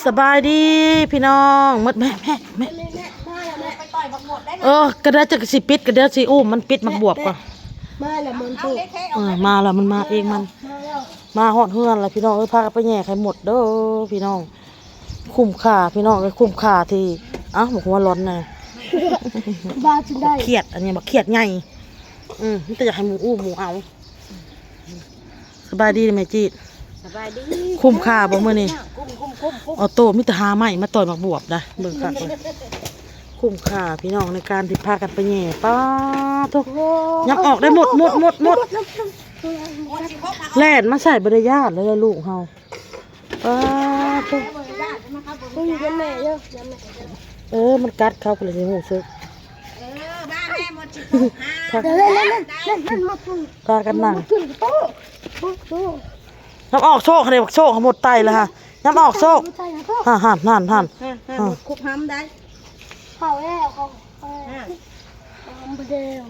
สบายดีพี่น้องมดแม่กระเดาจะสิปิดกระเดาสิอุ้มมันปิดมักบวบก่อนมาแล้วมันถูกมาแล้วมันมาเองมันมาหอดเฮือนแล้วพี่น้องพากันไปแย่ไข่หมดเด้อพี่น้องคุ้มค่าพี่น้องเลยคุ้มค่าที่บอกว่าร้อนนะบ้าจนได้เครียดอันนี้มาเครียดไงนี่แต่อยากให้หมูเอาสบายดีไหมจีดสบายดีคุ้มค่าบ่เมื่อนี่ออโต้มิตรหาใหม่มาต่อยมักบวบนะเบิ่งค่ะคุ้มค่าพี่น้องในการที่พากันไปแย่ป้าทุกยังออกได้หมดแล่นมาใส่บริยาทเลยลูกเฮาป้าทุกมันกัดเขาเลยในหูซึกพากันนั่งน้ำออกโชคเลยโชคหมดไตเลยฮะน้ำออกโชคหันคุกห้ำได้เขาแล้วเขาเดียว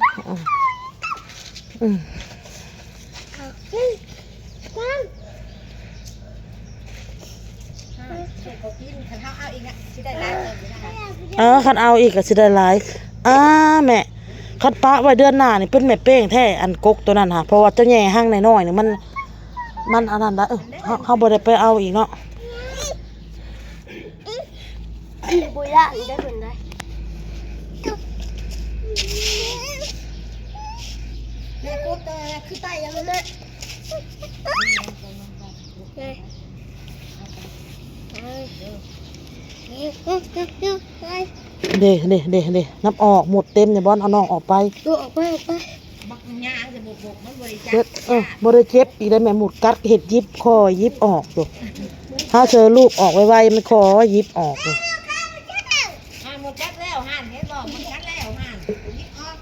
คันเอาอีกก็สิได้หลายแม่คันปะไว้เดือนหน้านี่เป็นแม่เป้งแท้อันกกตัวนั้นค่ะเพราะว่าเจ้าแย่ห้างน้อยๆนี่มันอันนั้นได้เขาบ่ได้ไปเอาอีกเนาะบุยละได้ผลได้แม่กูแต่คือไตยังไม่เด้นับออกหมดเต็มเนี่ยบอลเอาน้องออกไปออกไปบักหญ้าจะบกมันบริจาคบริเจ็บอีกได้แม่หมุดกัดเห็ดยิบคอยิบออกอยู่ถ้าเจอลูกออกไวๆมันคอยิบออกอยู่หมดกัดแล้วห่านเห็นบอกมันกัดแล้วห่านยิบออก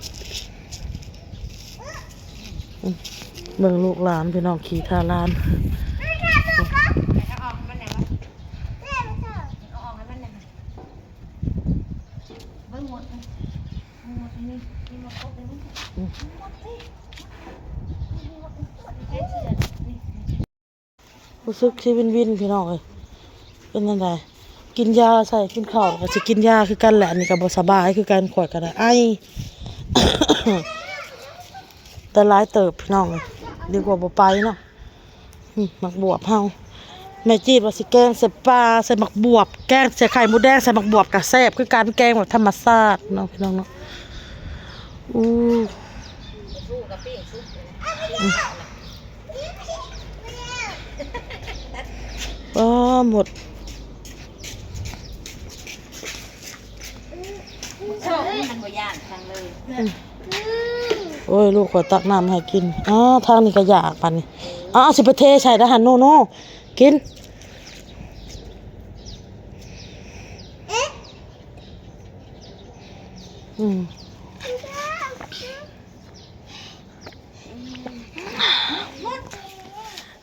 เบิ่งลูกหลานพี่น้องขี่ทาลานรู้สึกชีวินพี่น้องเลยเป็นยังไงกินยาใส่กินข้าวก็จะกินยาคือกันแหละนี่ก็บ่สบายคือกันข่อยก็ได้แต่ร้ายเติบพี่น้องเลยดีกว่าบ่ไปเนาะหมักบวบเฮาแม่จีดว่าสิแกงใส่ปลาใส่หมักบวบแกงใส่ไข่มดแดงใส่หมักบวบกับแซ่บคือการแกงแบบธรรมชาติเนาะพี่น้องเนาะหมดมันบ่ย่านทางเลยโอ้ยลูกขอตักน้ำให้กินทางนี้ก็อยากปันนี่สิไปเทใส่ทหารโน่กิน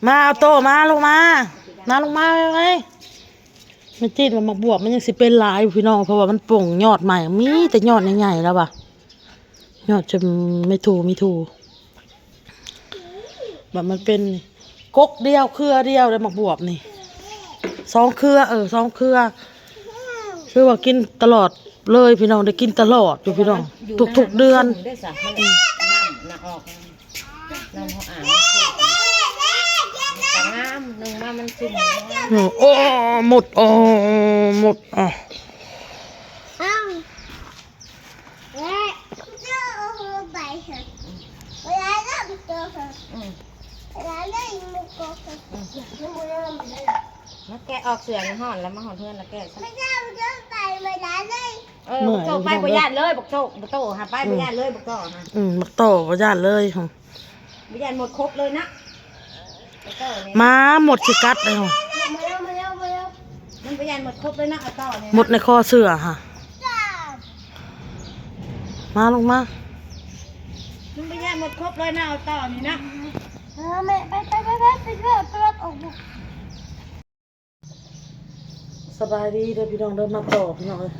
มาเอาโตมาลงมาไว้ไม่จีดมันมาบวบมันยังสิเป็นลายพี่น้องเพราะว่ามันป่งยอดใหม่มีแต่ยอดใหญ่ๆแล้วป่ะยอดจะไม่ถูแบบมันเป็นกกเดียวเครือเดียวเลยหมักบวบนี่2 เครือ2 เครือคือว่ากินตลอดเลยพี่น้องได้กินตลอดอยู่พี่น้องทุกเดือนน้ำออกน้ำเขาอ่านน้ำหนึ่งมามันซึมหมดมาแกะออกเสือในห่อนแล้วมาห่อนเพื่อนแล้วแกะไม่ใช่ไก่ไม่ได้เลยโจกไปบ่ญาติเลยบอกโจกบ่โตหาไปบ่ญาติเลยบอกโตฮะบักโตบ่ญาติเลยบ่ญาติหมดครบเลยนะมาหมดสิกัดเลยมันบ่ญาติหมดครบเลยนะเอาต่อเนี่ยหมดในคอเสือค่ะมาลงมามันบ่ญาติหมดครบเลยนะเอาต่อนี่นะแม่ไปออกสบายดีเด้อพี่น้องเดินมาต่อพี่น้องเลย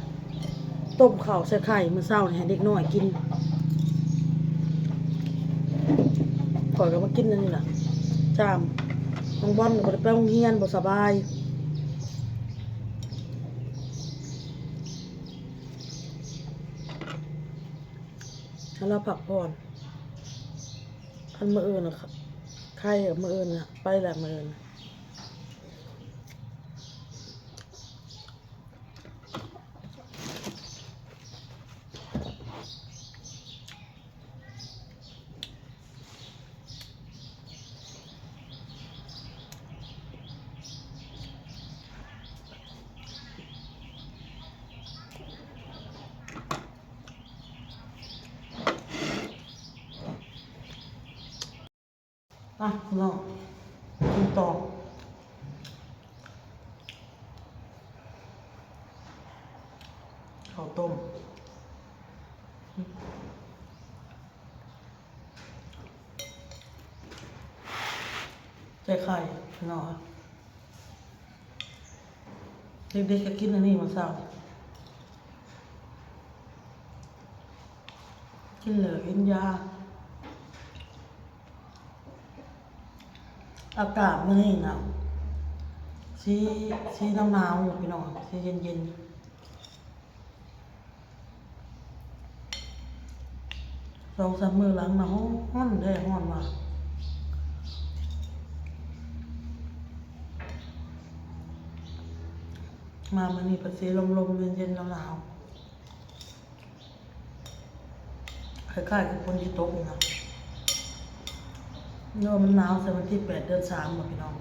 ต้มข้าวใส่ไข่มื้อเช้านี่ให้เด็กน้อยกินก่อนก็มากินนั่นนี่แหละจามน้องบอลบ่ได้ไปโรงเรียนบ่สบาย เราผักผ่อนคันมื้ออื่นน่ะใครกับมื้ออื่นน่ะไปแหละมื้ออื่นอ่ะน้องกินต่อข้าวต้มใส่ไข่เนาะเด็กๆก็กินอันนี้มาเช้ากินเหลือกินยาอากาศมื้อนี้หนาวสีหนาวอยู่พี่น้องสีเย็นๆ2-3มื้อหลังมาร้อนแท้ร้อนว่ามามื้อนี้ก็สิลมๆเย็นๆหนาวๆคล้ายๆกับฝนที่ตกนี่นะเนาะมันหนาวแต่วันที่8 เดือน 3บ่พี่น้อง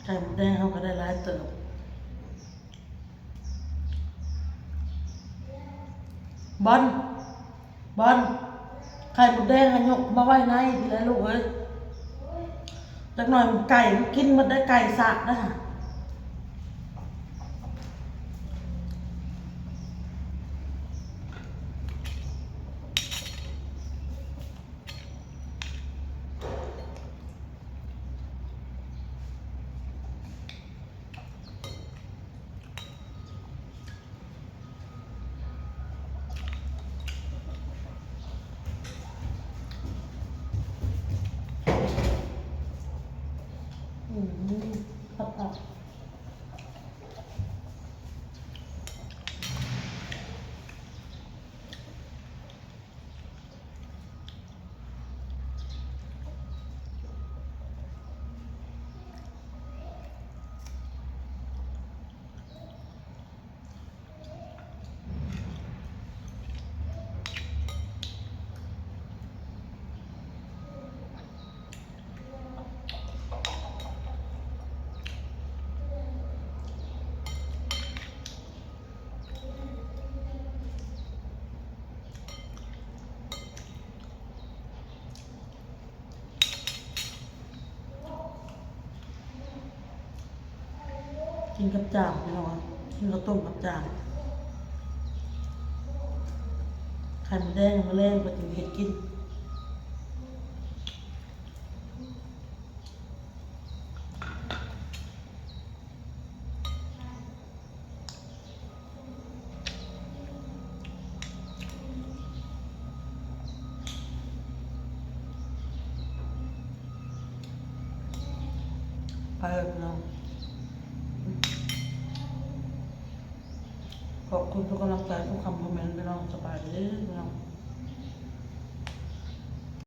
ไข่มดแดงเขาก็ได้หลายเติบบอลไข่มดแดงอะยกมาไว้ในพี่แล้วลูกเอ้ยจักหน่อยไก่มันกินมันได้ไก่สะนะฮะครับกินกับจามพี่น้องกินข้าวต้มกับจามไข่มดแดงมาแรงก็จะเห็ดกินไปเลยพี่น้องพอ อบคุณทุกกำลังใจทุกคำคอมเมนต์พี่น้องสบายดี